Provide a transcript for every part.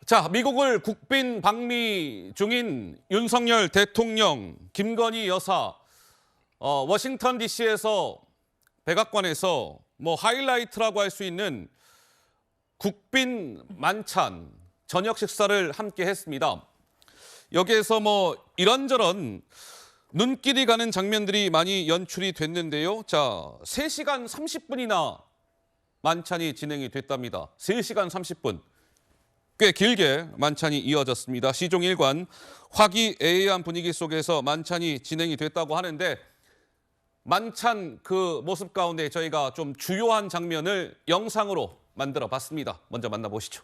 자, 미국을 국빈 방미 중인 윤석열 대통령, 김건희 여사, 워싱턴 DC에서 백악관에서 하이라이트라고 할 수 있는 국빈 만찬 저녁 식사를 함께 했습니다. 여기에서 이런저런 눈길이 가는 장면들이 많이 연출이 됐는데요. 자, 3시간 30분이나 만찬이 진행이 됐답니다. 3시간 30분. 꽤 길게 만찬이 이어졌습니다. 시종 일관 화기애애한 분위기 속에서 만찬이 진행이 됐다고 하는데 만찬 그 모습 가운데 저희가 좀 주요한 장면을 영상으로 만들어 봤습니다. 먼저 만나보시죠.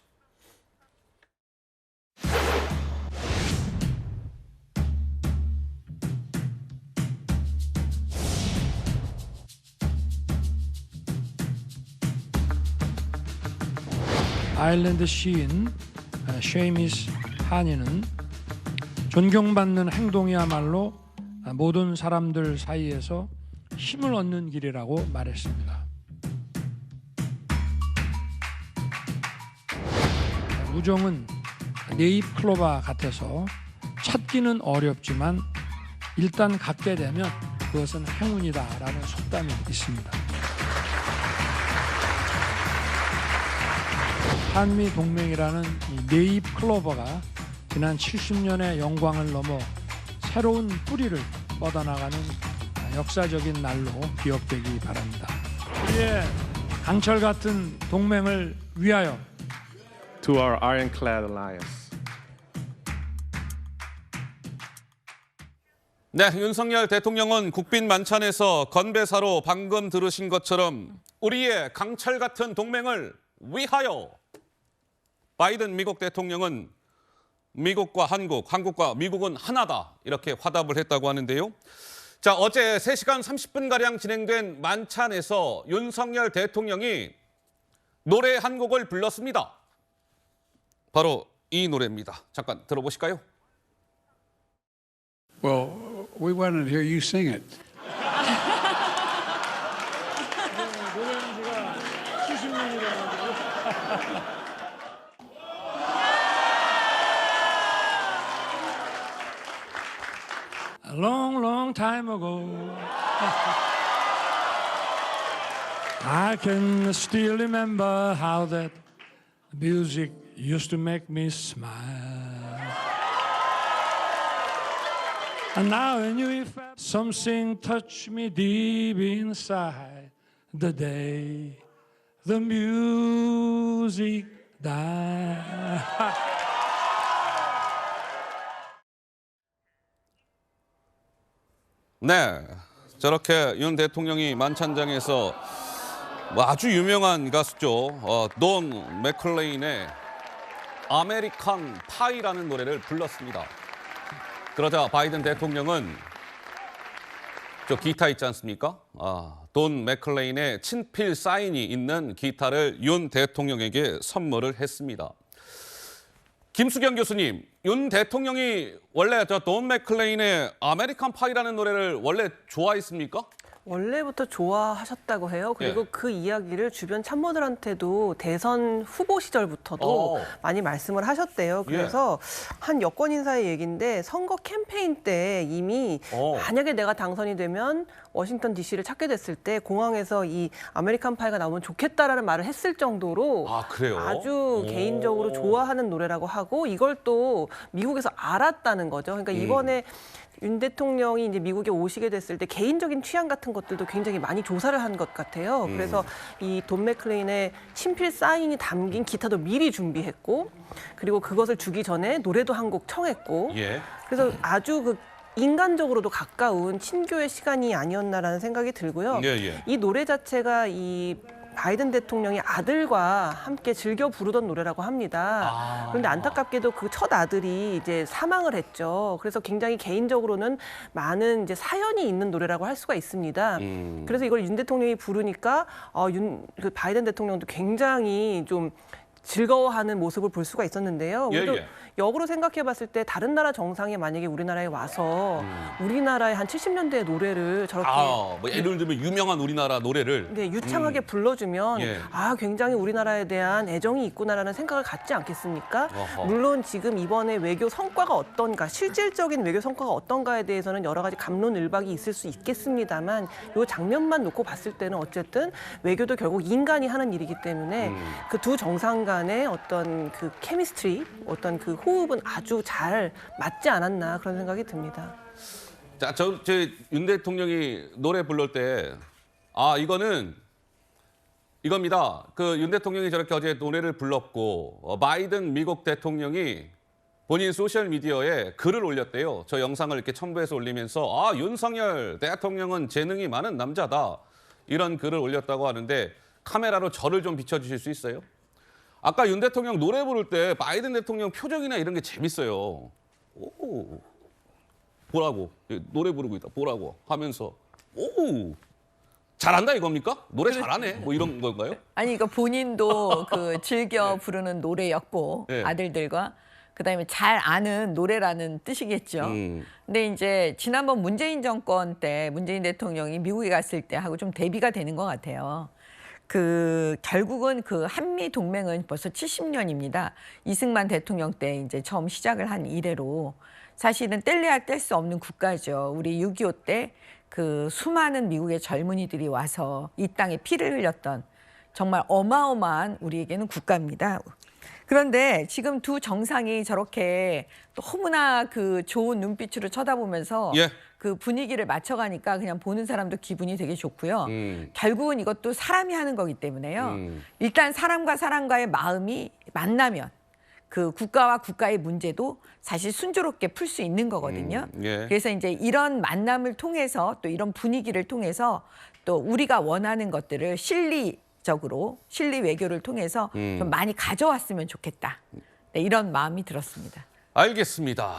아일랜드 시인 셰이미스 하니는 존경받는 행동이야말로 모든 사람들 사이에서 힘을 얻는 길이라고 말했습니다. 우정은 네잎 클로바 같아서 찾기는 어렵지만 일단 갖게 되면 그것은 행운이다라는 속담이 있습니다. 한미 동맹이라는 네잎 클로버가 지난 70년의 영광을 넘어 새로운 뿌리를 뻗어나가는 역사적인 날로 기억되기 바랍니다. 우리의 강철 같은 동맹을 위하여 To our ironclad alliance. 네, 윤석열 대통령은 국빈 만찬에서 건배사로 방금 들으신 것처럼 우리의 강철 같은 동맹을 위하여 바이든 미국 대통령은 미국과 한국, 한국과 미국은 하나다 이렇게 화답을 했다고 하는데요. 자, 어제 3시간 30분가량 진행된 만찬에서 윤석열 대통령이 노래 한 곡을 불렀습니다. 바로 이 노래입니다. 잠깐 들어보실까요? Well, we wanted to hear you sing it. A long, long time ago, I can still remember how that music used to make me smile. And now I knew if something touched me deep inside the day the music died. 네, 저렇게 윤 대통령이 만찬장에서 아주 유명한 가수죠. 돈 맥클레인의 아메리칸 파이라는 노래를 불렀습니다. 그러자 바이든 대통령은 저 기타 있지 않습니까? 돈 맥클레인의 친필 사인이 있는 기타를 윤 대통령에게 선물을 했습니다. 김수경 교수님, 윤 대통령이 원래 저 돈 맥클레인의 아메리칸 파이라는 노래를 원래 좋아했습니까? 원래부터 좋아하셨다고 해요. 그리고 예. 그 이야기를 주변 참모들한테도 대선 후보 시절부터도 많이 말씀을 하셨대요. 그래서 한 여권 인사의 얘기인데 선거 캠페인 때 이미 만약에 내가 당선이 되면 워싱턴 DC를 찾게 됐을 때 공항에서 이 아메리칸 파이가 나오면 좋겠다라는 말을 했을 정도로 그래요? 아주 개인적으로 좋아하는 노래라고 하고 이걸 또 미국에서 알았다는 거죠. 그러니까 이번에 윤 대통령이 이제 미국에 오시게 됐을 때 개인적인 취향 같은 것들도 굉장히 많이 조사를 한 것 같아요. 그래서 이 돈 맥클레인의 친필 사인이 담긴 기타도 미리 준비했고, 그리고 그것을 주기 전에 노래도 한 곡 청했고, 예. 그래서 아주 그 인간적으로도 가까운 친교의 시간이 아니었나라는 생각이 들고요. 예. 이 노래 자체가 이 바이든 대통령이 아들과 함께 즐겨 부르던 노래라고 합니다. 그런데 안타깝게도 그 첫 아들이 이제 사망을 했죠. 그래서 굉장히 개인적으로는 많은 이제 사연이 있는 노래라고 할 수가 있습니다. 그래서 이걸 윤 대통령이 부르니까 그 바이든 대통령도 굉장히 좀 즐거워하는 모습을 볼 수가 있었는데요. 예, 우리도 예. 역으로 생각해봤을 때 다른 나라 정상이 만약에 우리나라에 와서 우리나라의 한 70년대 노래를 저렇게 뭐 예를 들면 유명한 우리나라 노래를 네, 유창하게 불러주면 예. 굉장히 우리나라에 대한 애정이 있구나라는 생각을 갖지 않겠습니까? 어허. 물론 지금 이번에 외교 성과가 어떤가, 실질적인 외교 성과가 어떤가에 대해서는 여러 가지 갑론을박이 있을 수 있겠습니다만 이 장면만 놓고 봤을 때는 어쨌든 외교도 결국 인간이 하는 일이기 때문에 그 두 정상 간의 어떤 그 케미스트리, 어떤 그 호흡은 아주 잘 맞지 않았나 그런 생각이 듭니다. 자, 윤 대통령이 노래 부를 때 이겁니다. 그 윤 대통령이 저렇게 어제 노래를 불렀고 바이든 미국 대통령이 본인 소셜 미디어에 글을 올렸대요. 저 영상을 이렇게 첨부해서 올리면서 윤석열 대통령은 재능이 많은 남자다. 이런 글을 올렸다고 하는데 카메라로 저를 좀 비춰주실 수 있어요? 아까 윤 대통령 노래 부를 때 바이든 대통령 표정이나 이런 게 재밌어요. 오, 보라고. 노래 부르고 있다. 보라고 하면서 오, 잘한다 이겁니까? 노래 잘하네. 뭐 이런 건가요? 아니 그러니까 본인도 그 즐겨 부르는 노래였고 네. 아들들과 그다음에 잘 아는 노래라는 뜻이겠죠. 근데 이제 지난번 문재인 정권 때 문재인 대통령이 미국에 갔을 때 하고 좀 대비가 되는 것 같아요. 그 결국은 그 한미 동맹은 벌써 70년입니다. 이승만 대통령 때 이제 처음 시작을 한 이래로 사실은 뗄래야 뗄 수 없는 국가죠. 우리 6.25 때 그 수많은 미국의 젊은이들이 와서 이 땅에 피를 흘렸던 정말 어마어마한 우리에게는 국가입니다. 그런데 지금 두 정상이 저렇게 너무나 그 좋은 눈빛으로 쳐다보면서 예. 그 분위기를 맞춰가니까 그냥 보는 사람도 기분이 되게 좋고요. 음. 결국은 이것도 사람이 하는 거기 때문에요. 일단 사람과 사람과의 마음이 만나면 그 국가와 국가의 문제도 사실 순조롭게 풀 수 있는 거거든요. 예. 그래서 이제 이런 만남을 통해서 또 이런 분위기를 통해서 또 우리가 원하는 것들을 실리적으로 실리 외교를 통해서 좀 많이 가져왔으면 좋겠다. 네, 이런 마음이 들었습니다. 알겠습니다.